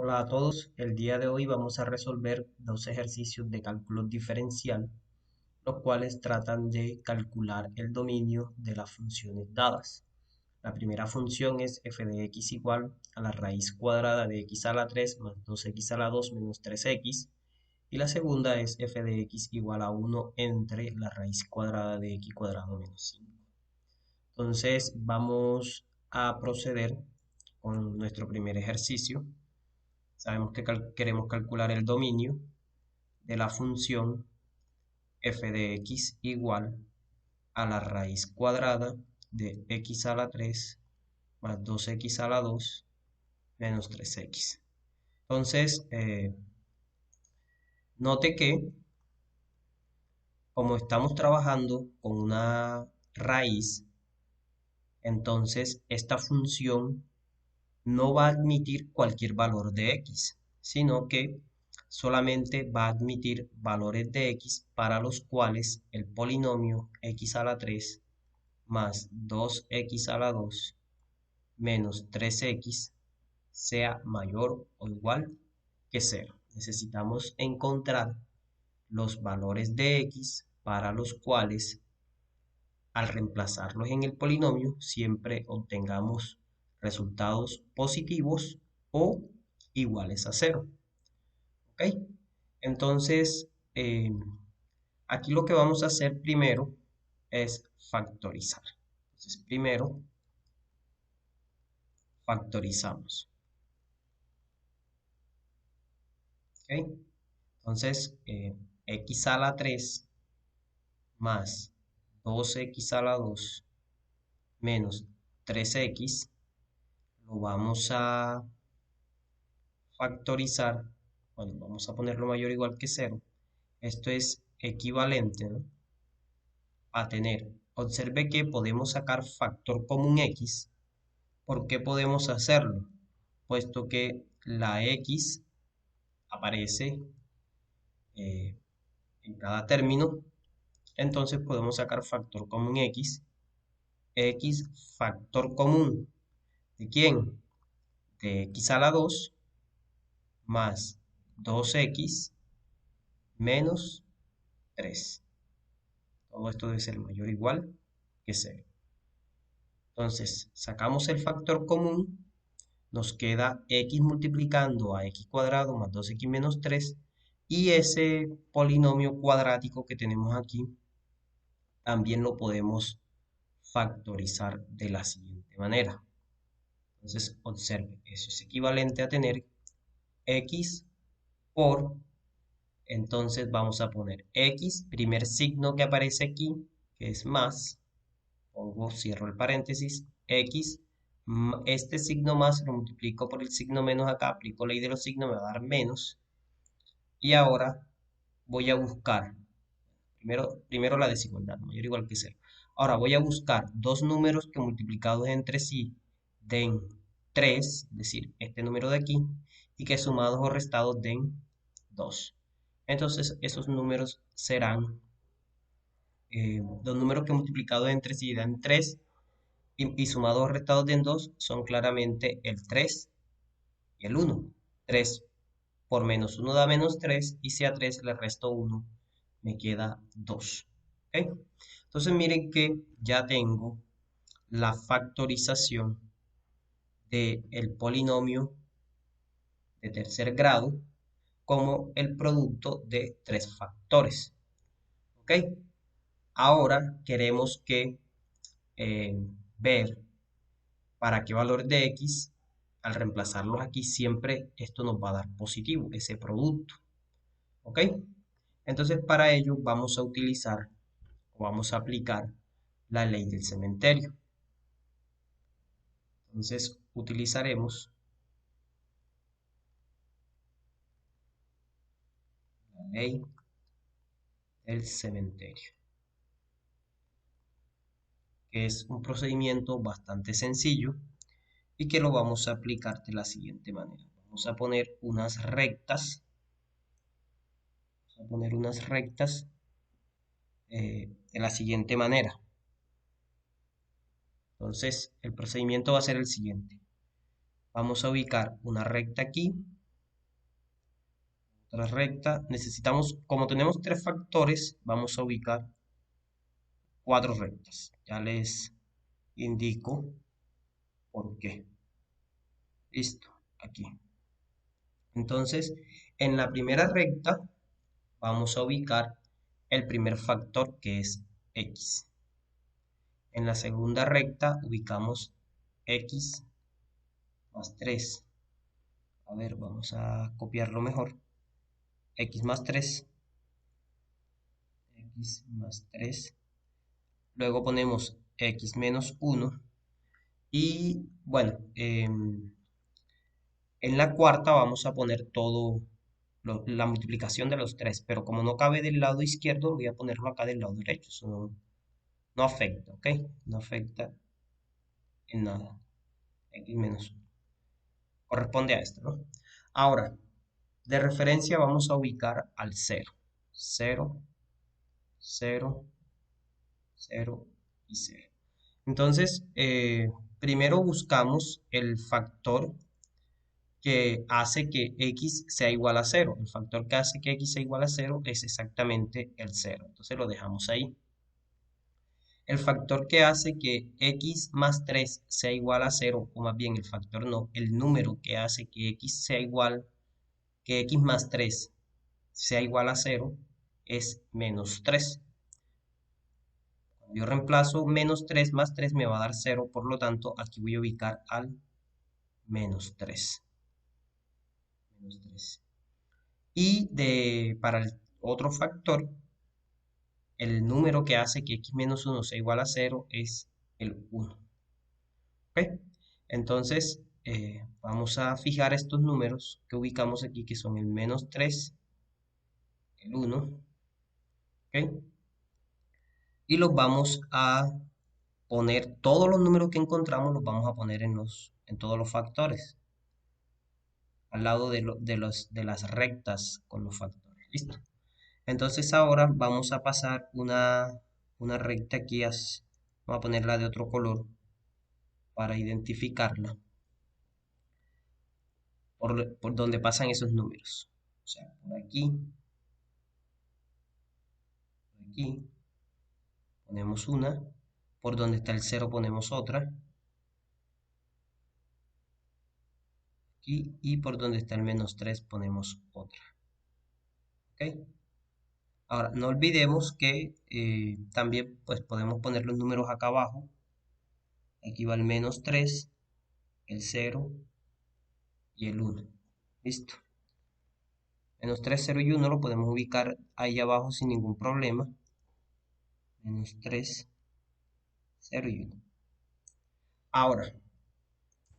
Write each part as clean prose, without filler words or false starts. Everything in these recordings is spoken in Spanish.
Hola a todos, el día de hoy vamos a resolver dos ejercicios de cálculo diferencial, los cuales tratan de calcular el dominio de las funciones dadas. La primera función es f de x igual a la raíz cuadrada de x a la 3 más 2x a la 2 menos 3x, y la segunda es f de x igual a 1 entre la raíz cuadrada de x cuadrado menos 5. Entonces vamos a proceder con nuestro primer ejercicio. Sabemos que queremos calcular el dominio de la función f de x igual a la raíz cuadrada de x a la 3 más 2x a la 2 menos 3x. Entonces, note que como estamos trabajando con una raíz, entonces esta función no va a admitir cualquier valor de x, sino que solamente va a admitir valores de x para los cuales el polinomio x a la 3 más 2x a la 2 menos 3x sea mayor o igual que 0. Necesitamos encontrar los valores de x para los cuales al reemplazarlos en el polinomio siempre obtengamos resultados positivos o iguales a 0. ¿Ok? Entonces, aquí lo que vamos a hacer primero es factorizar. Entonces, primero factorizamos. ¿Ok? Entonces, x a la 3 más 2x a la 2 menos 3x lo vamos a factorizar. Bueno, vamos a ponerlo mayor o igual que 0. Esto es equivalente, ¿no?, a tener. Observe que podemos sacar factor común x. ¿Por qué podemos hacerlo? Puesto que la x aparece en cada término, entonces podemos sacar factor común x. X factor común. ¿De quién? De x a la 2 más 2x menos 3. Todo esto debe ser mayor o igual que 0. Entonces, sacamos el factor común, nos queda x multiplicando a x cuadrado más 2x menos 3, y ese polinomio cuadrático que tenemos aquí también lo podemos factorizar de la siguiente manera. Entonces, observe, eso es equivalente a tener x por, entonces vamos a poner x, primer signo que aparece aquí, que es más, cierro el paréntesis, x, este signo más lo multiplico por el signo menos acá, aplico ley de los signos, me va a dar menos, y ahora voy a buscar, primero la desigualdad, mayor o igual que 0. Ahora voy a buscar dos números que multiplicados entre sí den 3, es decir, este número de aquí, y que sumados o restados den 2. Entonces, esos números serán los números que multiplicados entre sí dan 3 y sumados o restados den 2 son claramente el 3 y el 1. 3 por menos 1 da menos 3, y si a 3 le resto 1, me queda 2. ¿Ok? Entonces miren que ya tengo la factorización del polinomio de tercer grado como el producto de tres factores. ¿Ok? Ahora queremos ver para qué valor de x, al reemplazarlos aquí, siempre esto nos va a dar positivo, ese producto. ¿Ok? Entonces para ello vamos a utilizar o vamos a aplicar la ley del cementerio. Entonces utilizaremos la ley del cementerio, que es un procedimiento bastante sencillo y que lo vamos a aplicar de la siguiente manera. Vamos a poner unas rectas. De la siguiente manera. Entonces, el procedimiento va a ser el siguiente. Vamos a ubicar una recta aquí otra recta. Necesitamos, como tenemos tres factores, vamos a ubicar cuatro rectas. Ya les indico por qué. Listo, aquí. Entonces, en la primera recta vamos a ubicar el primer factor que es x. En la segunda recta ubicamos x más 3. A ver, vamos a copiarlo mejor. X más 3. X más 3. Luego ponemos x menos 1. Y bueno, en la cuarta vamos a poner todo la multiplicación de los tres. Pero como no cabe del lado izquierdo, voy a ponerlo acá del lado derecho. Eso no afecta, ¿ok? No afecta en nada. X menos 1. Corresponde a esto, ¿no? Ahora, de referencia vamos a ubicar al 0. 0, 0, 0 y 0. Entonces, primero buscamos el factor que hace que x sea igual a 0. El factor que hace que x sea igual a 0 es exactamente el 0. Entonces lo dejamos ahí. El factor que hace que x más 3 sea igual a 0, o más bien el factor no, el número que hace que x sea igual, que x más 3 sea igual a 0, es menos 3. Cuando yo reemplazo menos 3 más 3 me va a dar 0, por lo tanto aquí voy a ubicar al menos 3. Menos 3. Y para el otro factor, el número que hace que x menos 1 sea igual a 0 es el 1. ¿Ok? Entonces, vamos a fijar estos números que ubicamos aquí, que son el menos 3, el 1, ¿ok? Y los vamos a poner, todos los números que encontramos los vamos a poner en todos los factores, al lado de las rectas con los factores. ¿Listo? Entonces ahora vamos a pasar una recta aquí, vamos a ponerla de otro color para identificarla, por donde pasan esos números. O sea, por aquí, ponemos una, por donde está el 0 ponemos otra, aquí, y por donde está el menos 3 ponemos otra. ¿Ok? Ahora, no olvidemos que también pues, podemos poner los números acá abajo. Aquí va el menos 3, el 0 y el 1. Listo. Menos 3, 0 y 1 lo podemos ubicar ahí abajo sin ningún problema. Menos 3, 0 y 1. Ahora,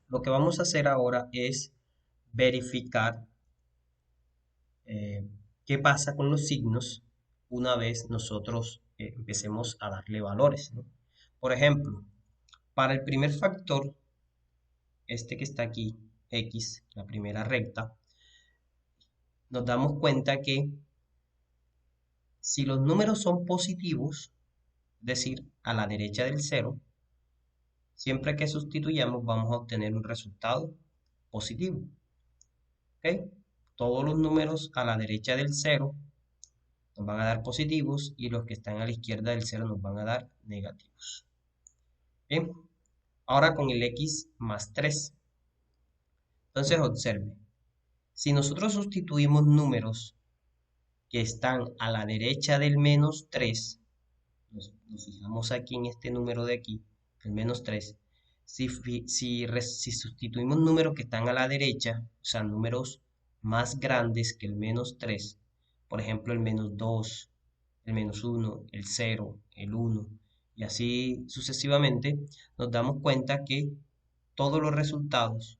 lo que vamos a hacer ahora es verificar qué pasa con los signos una vez nosotros empecemos a darle valores, ¿no? Por ejemplo, para el primer factor, este que está aquí, x, la primera recta, nos damos cuenta que si los números son positivos, es decir, a la derecha del 0, siempre que sustituyamos vamos a obtener un resultado positivo. ¿Ok? Todos los números a la derecha del 0 nos van a dar positivos y los que están a la izquierda del 0 nos van a dar negativos. Bien, ahora con el x más 3. Entonces observe, si nosotros sustituimos números que están a la derecha del menos 3, nos fijamos aquí en este número de aquí, el menos 3, si sustituimos números que están a la derecha, o sea, números más grandes que el menos 3, por ejemplo, el menos 2, el menos 1, el 0, el 1, y así sucesivamente, nos damos cuenta que todos los resultados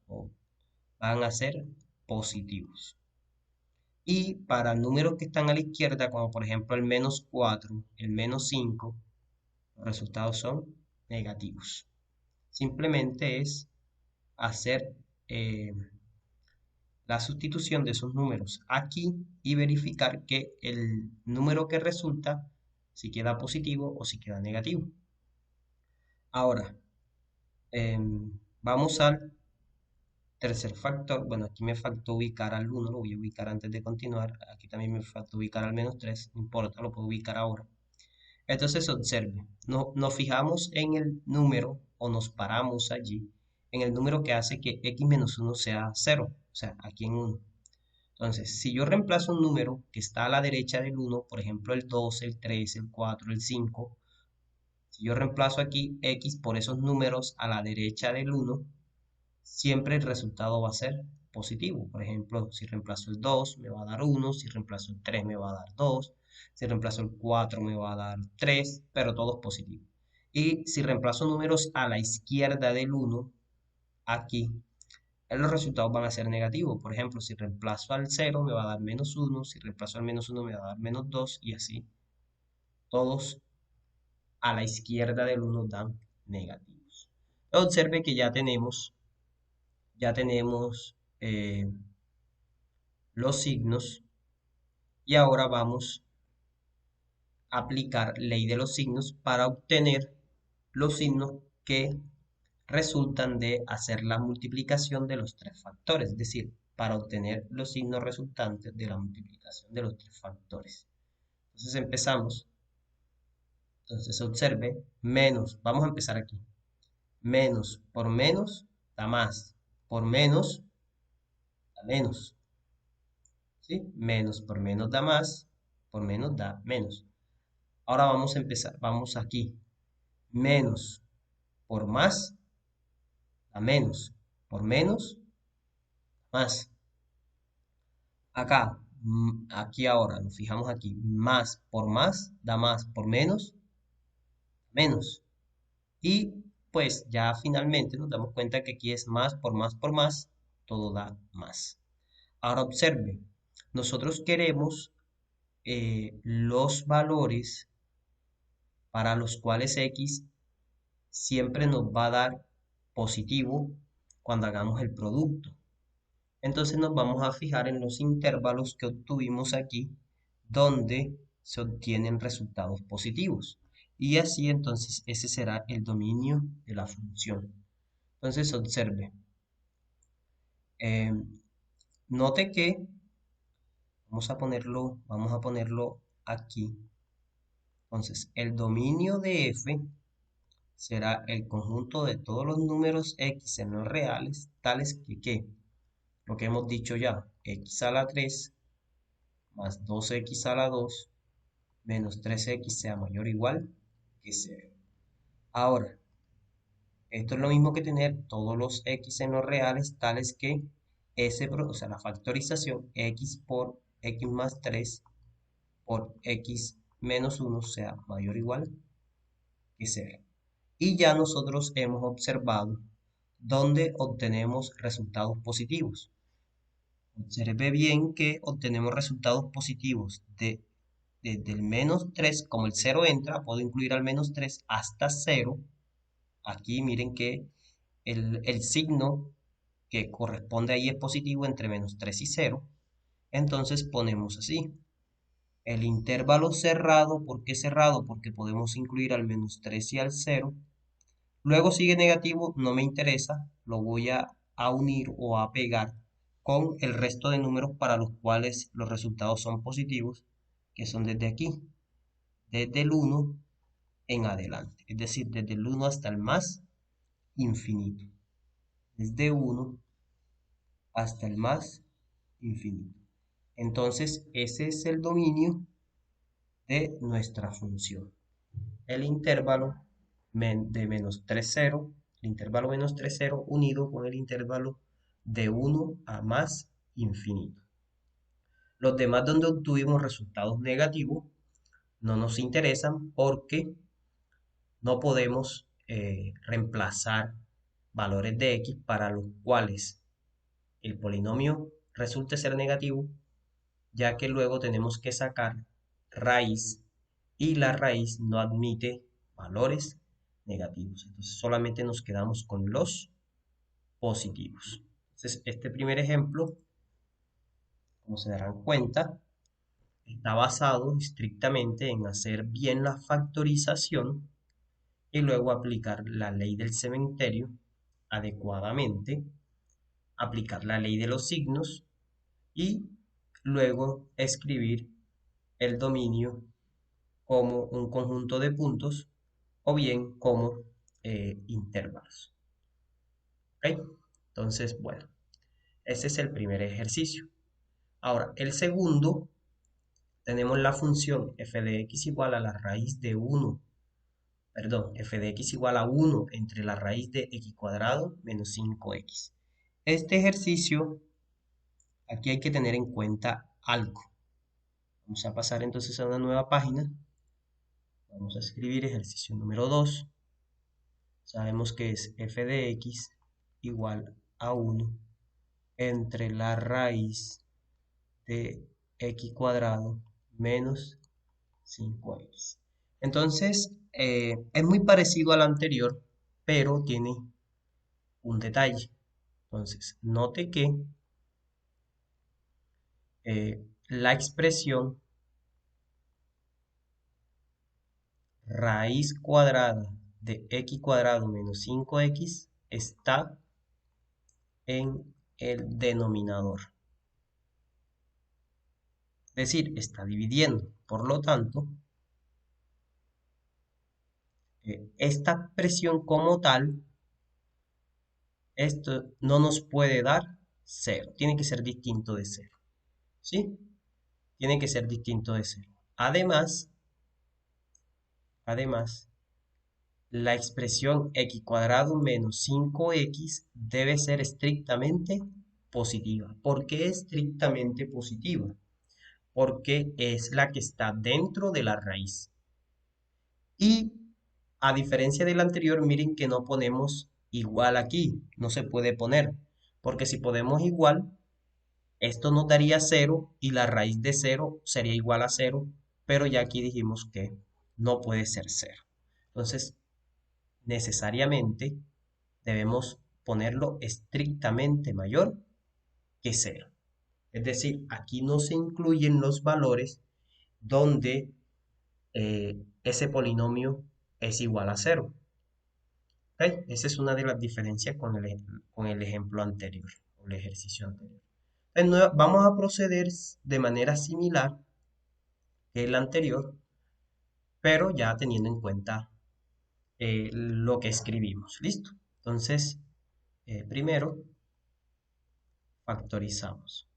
van a ser positivos. Y para números que están a la izquierda, como por ejemplo el menos 4, el menos 5, los resultados son negativos. Simplemente es hacer la sustitución de esos números aquí y verificar que el número que resulta si queda positivo o si queda negativo. Ahora, vamos al Tercer factor, bueno, aquí me faltó ubicar al 1, lo voy a ubicar antes de continuar. Aquí también me faltó ubicar al -3, no importa, lo puedo ubicar ahora. Entonces observe, no, nos fijamos en el número o nos paramos allí en el número que hace que x menos 1 sea 0, o sea, aquí en 1. Entonces, si yo reemplazo un número que está a la derecha del 1, por ejemplo el 2, el 3, el 4, el 5, si yo reemplazo aquí x por esos números a la derecha del 1, siempre el resultado va a ser positivo. Por ejemplo, si reemplazo el 2 me va a dar 1, si reemplazo el 3 me va a dar 2, si reemplazo el 4 me va a dar 3, pero todos positivos. Y si reemplazo números a la izquierda del 1, aquí los resultados van a ser negativos. Por ejemplo, si reemplazo al 0 me va a dar -1, si reemplazo al -1 me va a dar -2 y así. Todos a la izquierda del 1 dan negativos. Observe que ya tenemos los signos y ahora vamos a aplicar ley de los signos para obtener los signos que resultan de hacer la multiplicación de los tres factores, es decir, para obtener los signos resultantes de la multiplicación de los tres factores. Entonces empezamos. Entonces observe, menos, vamos a empezar aquí. Menos por menos da más, por menos da menos. ¿Sí? Menos por menos da más, por menos da menos. Ahora vamos a empezar, vamos aquí. Menos por más da menos, por menos más. Acá, aquí ahora, nos fijamos aquí. Más por más da más, por menos menos. Y pues ya finalmente nos damos cuenta que aquí es más por más, todo da más. Ahora observe, nosotros queremos los valores para los cuales x siempre nos va a dar positivo cuando hagamos el producto. Entonces nos vamos a fijar en los intervalos que obtuvimos aquí, donde se obtienen resultados positivos. Y así entonces ese será el dominio de la función. Entonces observe, eh, note que vamos a ponerlo aquí. Entonces el dominio de f será el conjunto de todos los números x en los reales, tales que lo que hemos dicho ya, x a la 3 más 2x a la 2 menos 3x sea mayor o igual que 0. Ahora, esto es lo mismo que tener todos los x en los reales, tales que o sea, la factorización x por x más 3 por x menos 1 sea mayor o igual que 0. Y ya nosotros hemos observado dónde obtenemos resultados positivos. Observe bien que obtenemos resultados positivos desde el -3, como el 0 entra, puedo incluir al -3 hasta 0. Aquí miren que el signo que corresponde ahí es positivo entre -3 y 0. Entonces ponemos así. El intervalo cerrado, ¿por qué cerrado? Porque podemos incluir al -3 y al 0. Luego sigue negativo, no me interesa, lo voy a unir o a pegar con el resto de números para los cuales los resultados son positivos, que son desde aquí, desde el 1 en adelante, es decir, desde el 1 hasta el más infinito, desde 1 hasta el más infinito. Entonces, ese es el dominio de nuestra función. El intervalo de -3,0, el intervalo -3,0 unido con el intervalo de 1 a más infinito. Los demás donde obtuvimos resultados negativos no nos interesan porque no podemos reemplazar valores de x para los cuales el polinomio resulte ser negativo, ya que luego tenemos que sacar raíz y la raíz no admite valores negativos. Entonces solamente nos quedamos con los positivos. Entonces este primer ejemplo, como se darán cuenta, está basado estrictamente en hacer bien la factorización y luego aplicar la ley del cementerio adecuadamente aplicar la ley de los signos y luego escribir el dominio como un conjunto de puntos o bien como intervalos. ¿Ok? Entonces, bueno, ese es el primer ejercicio. Ahora, el segundo, tenemos la función f de x igual a la raíz de 1, perdón, f de x igual a 1 entre la raíz de x cuadrado menos 5x. Este ejercicio, aquí hay que tener en cuenta algo. Vamos a pasar entonces a una nueva página. Vamos a escribir ejercicio número 2. Sabemos que es f de x igual a 1 entre la raíz de x cuadrado menos 5x. Entonces, es muy parecido al anterior, pero tiene un detalle. Entonces, note que la expresión raíz cuadrada de x cuadrado menos 5x está en el denominador. Es decir, está dividiendo. Por lo tanto, esta expresión como tal, esto no nos puede dar 0. Tiene que ser distinto de 0. ¿Sí? Tiene que ser distinto de 0. Además, la expresión x cuadrado menos 5x debe ser estrictamente positiva. ¿Por qué estrictamente positiva? Porque es la que está dentro de la raíz. Y a diferencia del anterior, miren que no ponemos igual aquí. No se puede poner. Porque si ponemos igual, esto nos daría 0 y la raíz de 0 sería igual a 0. Pero ya aquí dijimos que no puede ser 0. Entonces, necesariamente debemos ponerlo estrictamente mayor que 0. Es decir, aquí no se incluyen los valores donde ese polinomio es igual a 0. ¿Ok? Esa es una de las diferencias con el ejemplo anterior, o el ejercicio anterior. Entonces, vamos a proceder de manera similar que el anterior, pero ya teniendo en cuenta lo que escribimos. ¿Listo? Entonces, primero factorizamos.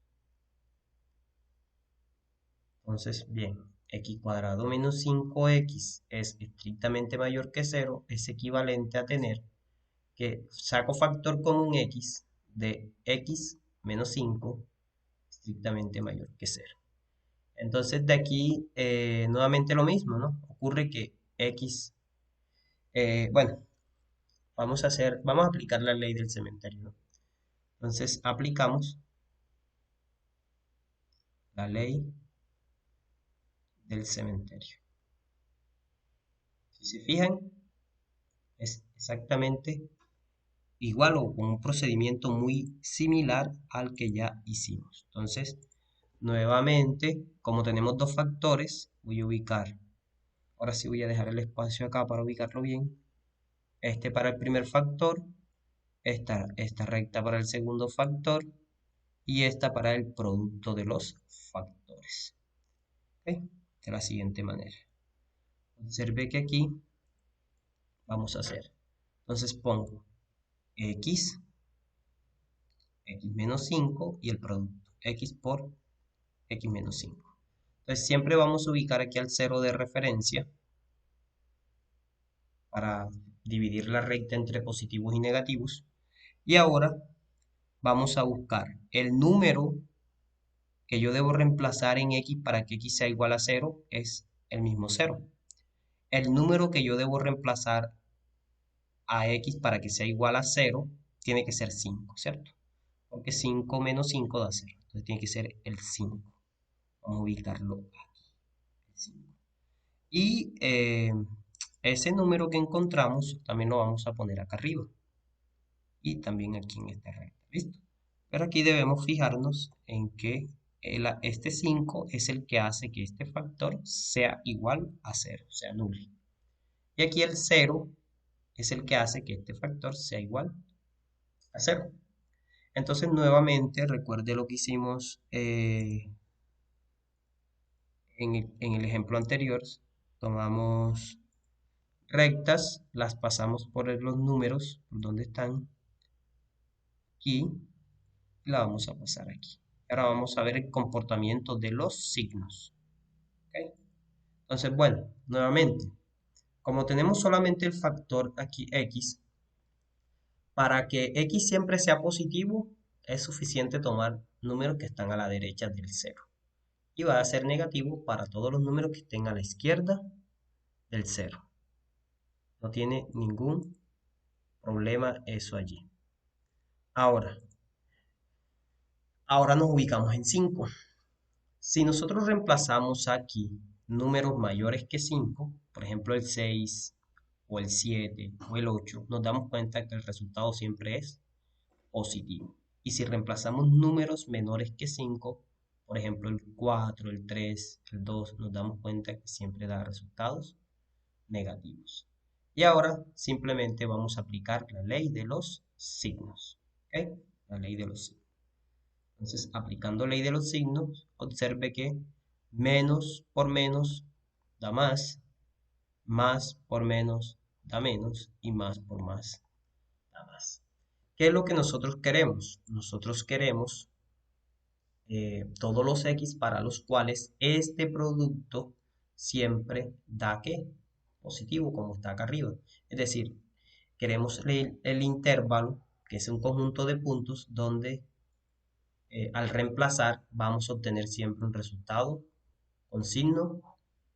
Entonces, bien, x cuadrado menos 5x es estrictamente mayor que 0, es equivalente a tener que saco factor común x de x menos 5 estrictamente mayor que 0. Entonces, de aquí nuevamente lo mismo, ¿no? Ocurre que x, bueno, vamos a aplicar la ley del cementerio, ¿no? Entonces, aplicamos la ley del cementerio. Si se fijan, es exactamente igual o con un procedimiento muy similar al que ya hicimos. Entonces, nuevamente, como tenemos dos factores, voy a ubicar, ahora sí voy a dejar el espacio acá para ubicarlo bien. Este para el primer factor, esta recta para el segundo factor y esta para el producto de los factores. ¿Ok? De la siguiente manera. Observe que aquí vamos a hacer. Entonces pongo x menos 5 y el producto, x por x menos 5. Entonces siempre vamos a ubicar aquí al 0 de referencia para dividir la recta entre positivos y negativos. Y ahora vamos a buscar el número que yo debo reemplazar en x para que x sea igual a 0 es el mismo 0. El número que yo debo reemplazar a x para que sea igual a 0 tiene que ser 5, ¿cierto? Porque 5 menos 5 da 0. Entonces tiene que ser el 5. Vamos a ubicarlo aquí. El 5. Y ese número que encontramos también lo vamos a poner acá arriba. Y también aquí en esta recta. ¿Listo? Pero aquí debemos fijarnos en que este 5 es el que hace que este factor sea igual a 0, sea nulo. Y aquí el 0 es el que hace que este factor sea igual a 0. Entonces, nuevamente, recuerde lo que hicimos en el ejemplo anterior. Tomamos rectas, las pasamos por los números, por donde están, aquí, y la vamos a pasar aquí. Ahora vamos a ver el comportamiento de los signos. ¿Ok? Entonces, bueno, nuevamente, como tenemos solamente el factor aquí x, para que x siempre sea positivo, es suficiente tomar números que están a la derecha del cero. Y va a ser negativo para todos los números que estén a la izquierda del cero. No tiene ningún problema eso allí. Ahora nos ubicamos en 5. Si nosotros reemplazamos aquí números mayores que 5, por ejemplo el 6 o el 7 o el 8, nos damos cuenta que el resultado siempre es positivo. Y si reemplazamos números menores que 5, por ejemplo el 4, el 3, el 2, nos damos cuenta que siempre da resultados negativos. Y ahora simplemente vamos a aplicar la ley de los signos. ¿Ok? La ley de los signos. Entonces, aplicando ley de los signos, observe que menos por menos da más por menos da menos y más por más da más. ¿Qué es lo que nosotros queremos? Nosotros queremos todos los x para los cuales este producto siempre da ¿qué? Positivo, como está acá arriba. Es decir, queremos el intervalo, que es un conjunto de puntos donde al reemplazar vamos a obtener siempre un resultado con signo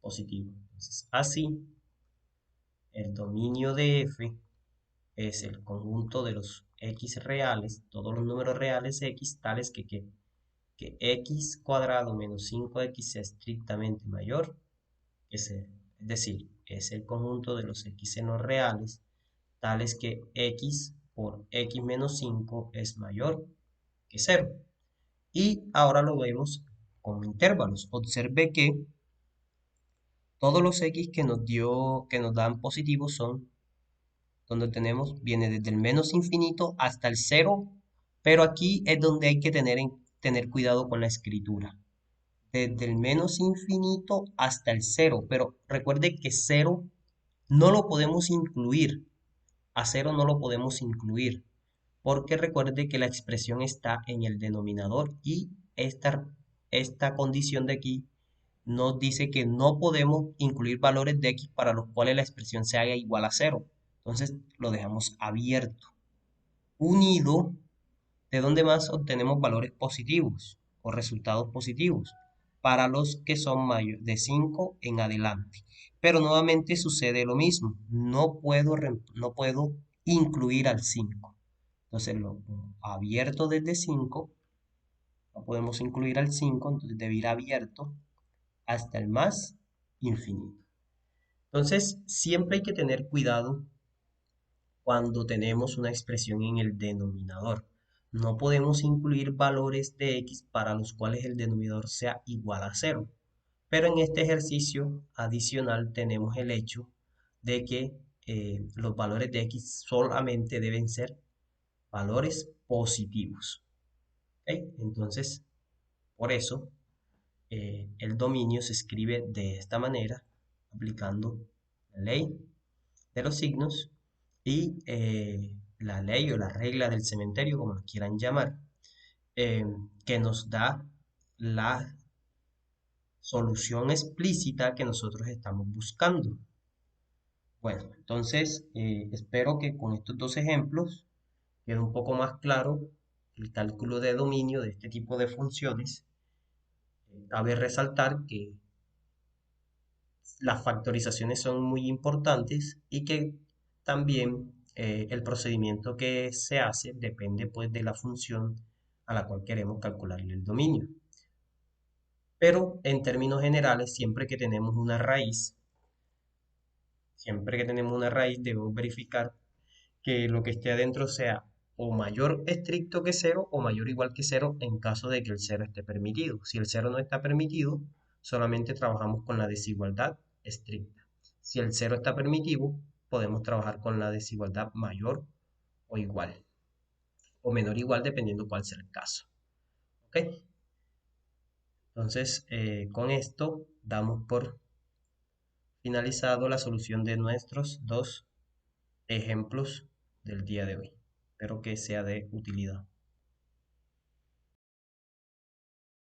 positivo. Entonces, así, el dominio de f es el conjunto de los x reales, todos los números reales x, tales que x cuadrado menos 5x sea estrictamente mayor que 0. Es decir, es el conjunto de los x no reales, tales que x por x menos 5 es mayor que 0. Y ahora lo vemos como intervalos. Observe que todos los x que nos dan positivos son donde viene desde el menos infinito hasta el cero, pero aquí es donde hay que tener cuidado con la escritura. Desde el menos infinito hasta el cero, pero recuerde que cero no lo podemos incluir. A cero no lo podemos incluir, porque recuerde que la expresión está en el denominador y esta condición de aquí nos dice que no podemos incluir valores de x para los cuales la expresión se haga igual a cero. Entonces lo dejamos abierto, unido, de donde más obtenemos valores positivos o resultados positivos para los que son mayores de 5 en adelante. Pero nuevamente sucede lo mismo, no puedo incluir al 5. Entonces lo pongo abierto desde 5, no podemos incluir al 5, entonces debe ir abierto hasta el más infinito. Entonces, siempre hay que tener cuidado cuando tenemos una expresión en el denominador. No podemos incluir valores de x para los cuales el denominador sea igual a 0. Pero en este ejercicio adicional tenemos el hecho de que los valores de x solamente deben ser valores positivos. ¿Ok? Entonces, por eso el dominio se escribe de esta manera, aplicando la ley de los signos y la ley o la regla del cementerio, como lo quieran llamar, que nos da la solución explícita que nosotros estamos buscando. Bueno, entonces espero que con estos dos ejemplos quede un poco más claro el cálculo de dominio de este tipo de funciones. Cabe resaltar que las factorizaciones son muy importantes y que también el procedimiento que se hace depende pues de la función a la cual queremos calcularle el dominio. Pero en términos generales, siempre que tenemos una raíz debemos verificar que lo que esté adentro sea o mayor estricto que cero o mayor o igual que cero en caso de que el cero esté permitido. Si el cero no está permitido, solamente trabajamos con la desigualdad estricta. Si el cero está permitido, podemos trabajar con la desigualdad mayor o igual. o menor o igual dependiendo cuál sea el caso. ¿Ok? Entonces, con esto damos por finalizado la solución de nuestros dos ejemplos del día de hoy. Espero que sea de utilidad.